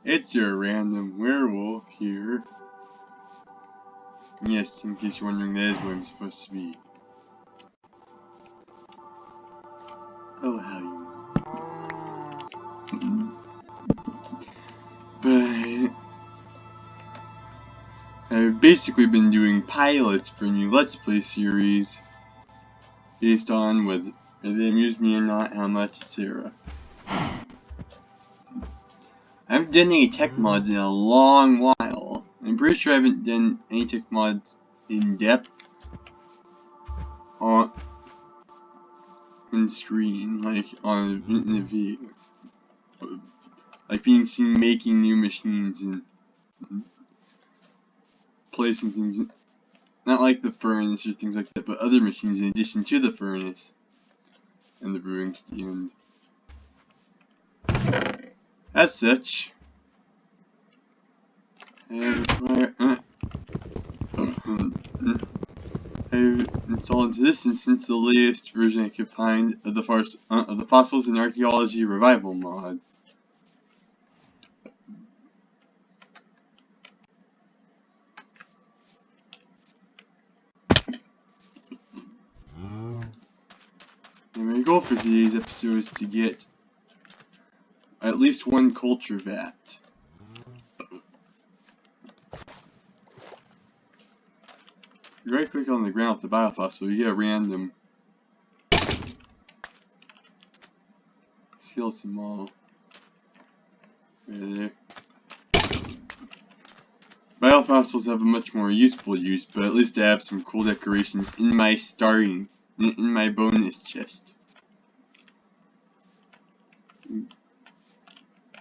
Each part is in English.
It's your random werewolf here. Yes, in case you're wondering, that is what I'm supposed to be. Oh, how you... But... I've basically been doing pilots for a new Let's Play series based on whether they amuse me or not, how much, etc. I haven't done any tech mods in a long while. I'm pretty sure I haven't done any tech mods in depth on screen, like on in a video, like being seen making new machines and placing things, not like the furnace or things like that, but other machines in addition to the furnace and the brewing stand. As such, I've installed into this instance the latest version I could find of the Fossils in Archaeology Revival mod. And my goal for today's episode is to get at least one culture vat. You right click on the ground with the biofossil, you get a random skeleton model. Right there. Biofossils have a much more useful use, but at least I have some cool decorations in my in my bonus chest.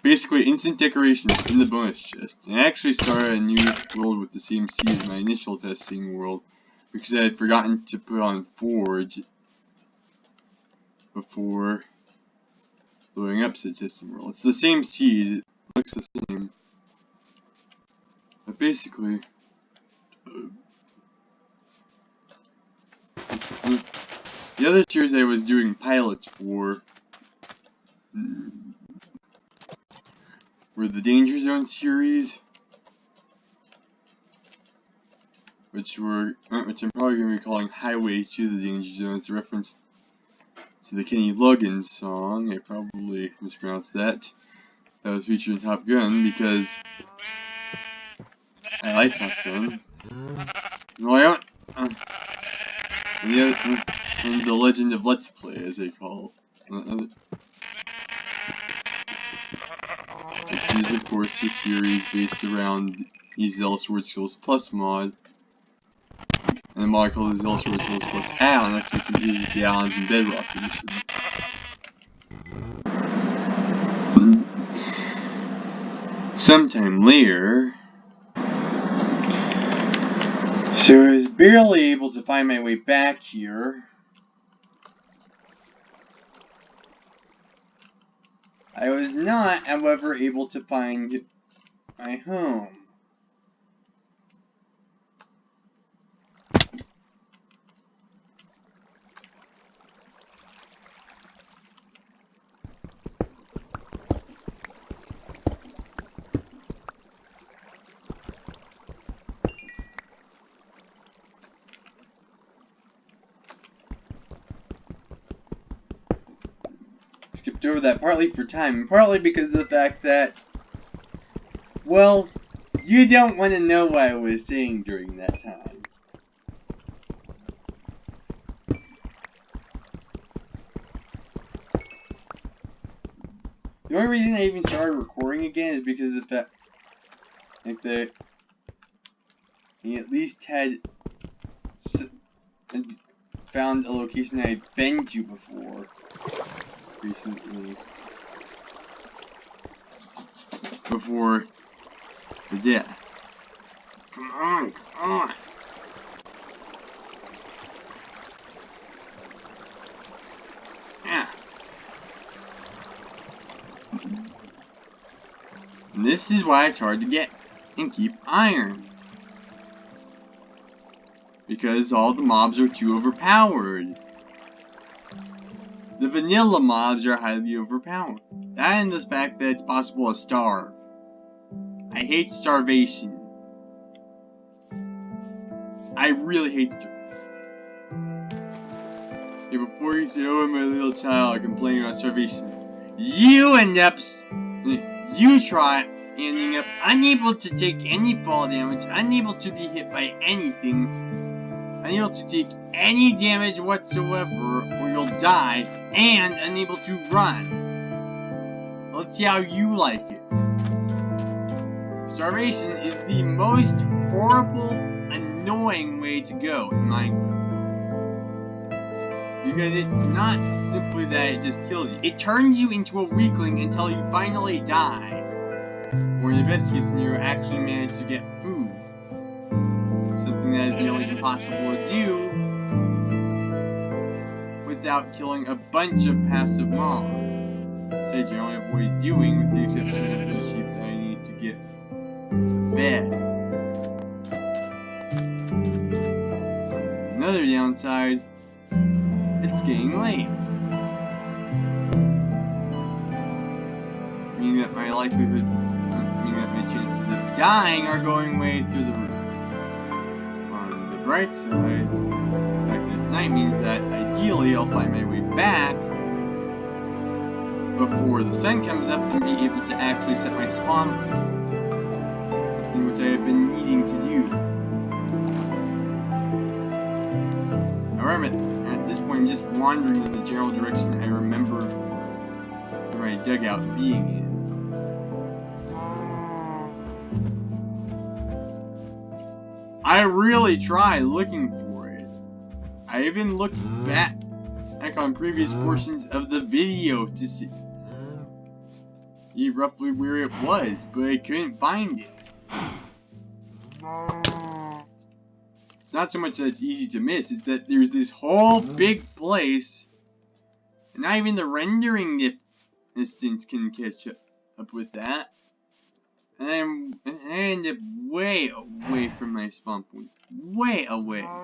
Basically, instant decorations in the bonus chest. And I actually started a new world with the same seed as my initial testing world, because I had forgotten to put on Forge before loading up said testing world. It's the same seed, it looks the same. But basically, the other series I was doing pilots for were the Danger Zone series, which I'm probably going to be calling Highway to the Danger Zone. It's a reference to the Kenny Loggins song. I probably mispronounced that. That was featured in Top Gun because I like Top Gun. No, I don't. And the Legend of Let's Play, as they call it. Which is, of course, the series based around the Zelda Sword Skills Plus mod. And the mod called the Zelda Sword Skills Plus Add-on, actually confused with the Add-ons in Bedrock Edition. Sometime later, so I was barely able to find my way back here. I was not, however, able to find my home. Skipped over that partly for time, and partly because of the fact that, well, you don't want to know what I was saying during that time. The only reason I even started recording again is because of the fact that he at least had found a location I had been to before recently. Before the death. Come on, come on. Yeah. And this is why it's hard to get and keep iron. Because all the mobs are too overpowered. The vanilla mobs are highly overpowered. That and the fact that it's possible to starve. I hate starvation. I really hate starvation. Hey, before you say, oh, my little child complaining about starvation, you end up, you try ending up unable to take any fall damage, unable to be hit by anything, unable to take any damage whatsoever, or you'll die, and unable to run. Let's see how you like it. Starvation is the most horrible, annoying way to go in Minecraft. Because it's not simply that it just kills you. It turns you into a weakling until you finally die. Or in the best case scenario, actually manage to get food. Something that is nearly impossible to do without killing a bunch of passive mobs. Which I generally avoid doing with the exception of those sheep that I need to get fed. Another downside, it's getting late. Meaning that my likelihood, meaning that my chances of dying are going way through the roof. On the bright side, the fact that it's night means that ideally I'll find my way back before the sun comes up and be able to actually set my spawn point. Something which I have been needing to do. However, at this point I'm just wandering in the general direction I remember my dugout being in. I really try looking for it. I even looked back on previous portions of the video to see roughly where it was, but I couldn't find it. It's not so much that it's easy to miss, it's that there's this whole big place, and not even the rendering distance can catch up with that. And I end up way away from my spawn point. Way away. I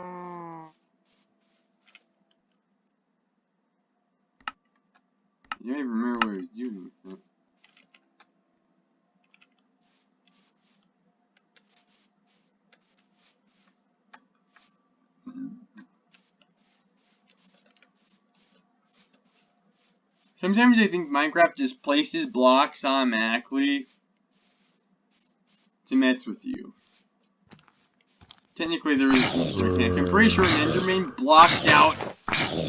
don't even remember what I was doing with it. Sometimes I think Minecraft just places blocks automatically to mess with you. Technically there is some mechanic. I'm pretty sure an Enderman blocked out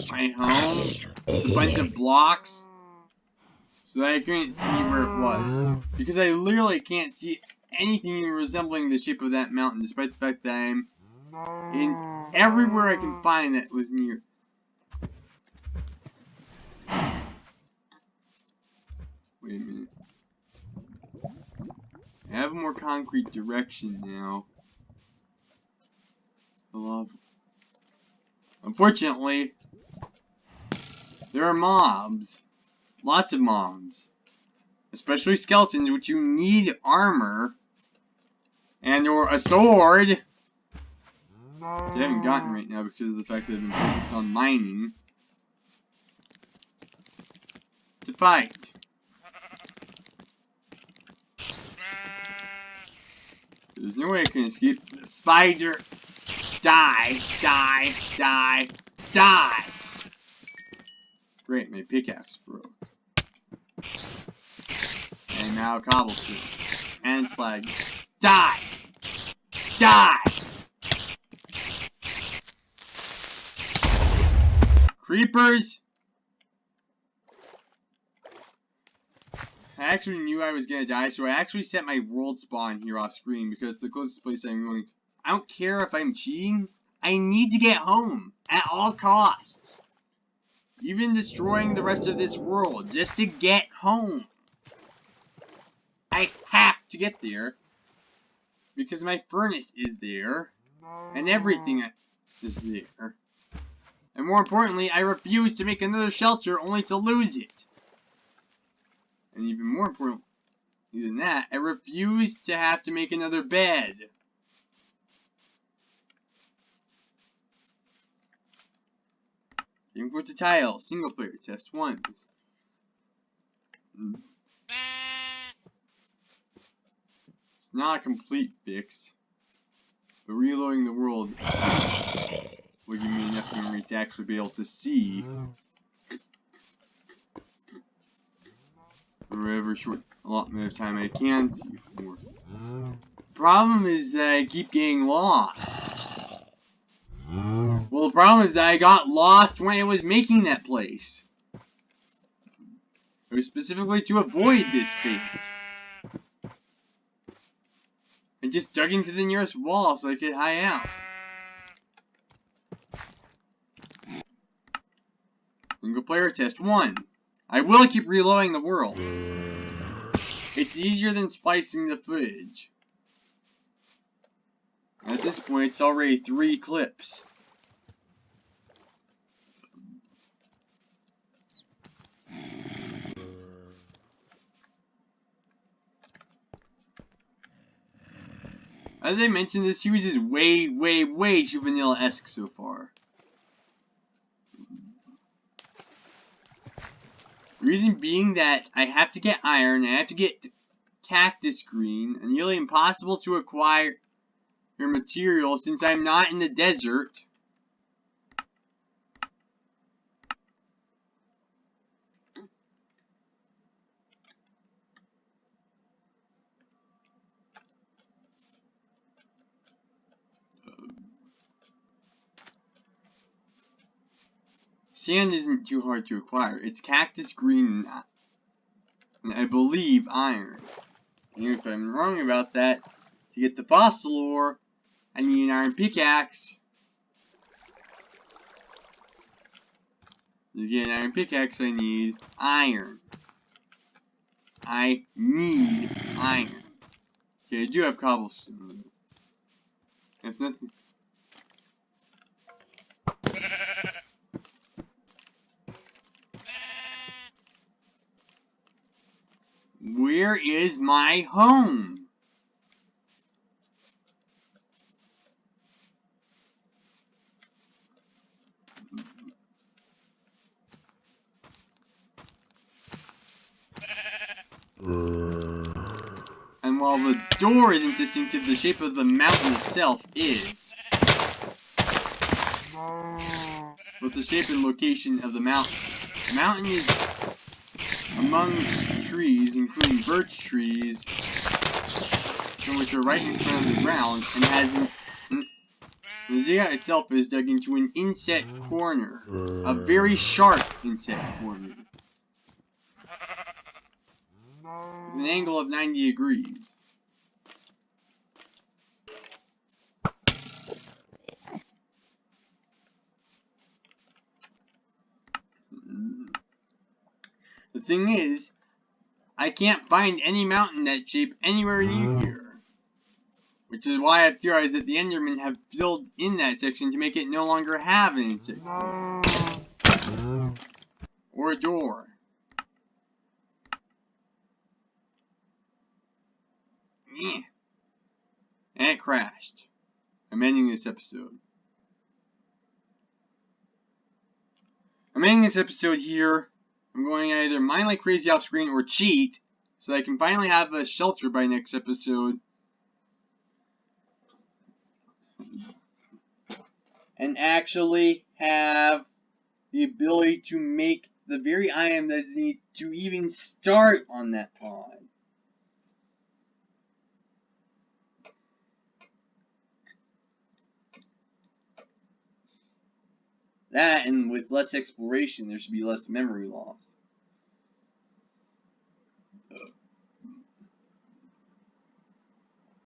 my home with a bunch of blocks so that I couldn't see where it was. Because I literally can't see anything resembling the shape of that mountain, despite the fact that I'm in everywhere I can find that was near. Wait a minute. I have a more concrete direction now. The lava. Unfortunately, there are mobs. Lots of mobs. Especially skeletons, which you need armor. And or a sword. Which I haven't gotten right now because of the fact that I've been focused on mining. To fight. There's no way I can escape the spider. Die, die, die, die! Great, my pickaxe broke. And now cobblestone. And slag. Die! Die! Creepers! I actually knew I was gonna die, so I actually set my world spawn here off screen because it's the closest place I'm going to. I don't care if I'm cheating. I need to get home at all costs. Even destroying the rest of this world just to get home. I have to get there because my furnace is there and everything is there. And more importantly, I refuse to make another shelter only to lose it. And even more important than that, I refuse to have to make another bed. Input to tile, single player, test 1. It's not a complete fix, but reloading the world will give me enough memory to actually be able to see whatever short allotment of time I can see for. Problem is that I keep getting lost. Well, the problem is that I got lost when I was making that place. It was specifically to avoid this fate. I just dug into the nearest wall so I could hide out. Single player test 1. I will keep reloading the world. It's easier than splicing the footage. At this point, it's already 3 clips. As I mentioned, this series is way too vanilla-esque so far. Reason being that I have to get iron, I have to get cactus green, and nearly impossible to acquire material since I'm not in the desert. Sand isn't too hard to acquire. It's cactus green and I believe iron. And if I'm wrong about that, to get the fossil ore, I need an iron pickaxe. To get an iron pickaxe, I need iron. I need iron. Okay, I do have cobblestone. If nothing. Where is my home? And while the door isn't distinctive, the shape of the mountain itself is. Both the shape and location of the mountain. The mountain is among trees, including birch trees, some which are right in front of the ground, and has the ziggurat itself is dug into an inset corner, a very sharp inset corner, with an angle of 90 degrees. The thing is, I can't find any mountain that shape anywhere near here. Which is why I've theorized that the Endermen have filled in that section to make it no longer have an insect or a door. Yeah. And it crashed. I'm ending this episode. I'm ending this episode here. I'm going to either mine like crazy off screen or cheat so I can finally have a shelter by next episode. And actually have the ability to make the very item that's needed to even start on that pod. That, and with less exploration, there should be less memory loss.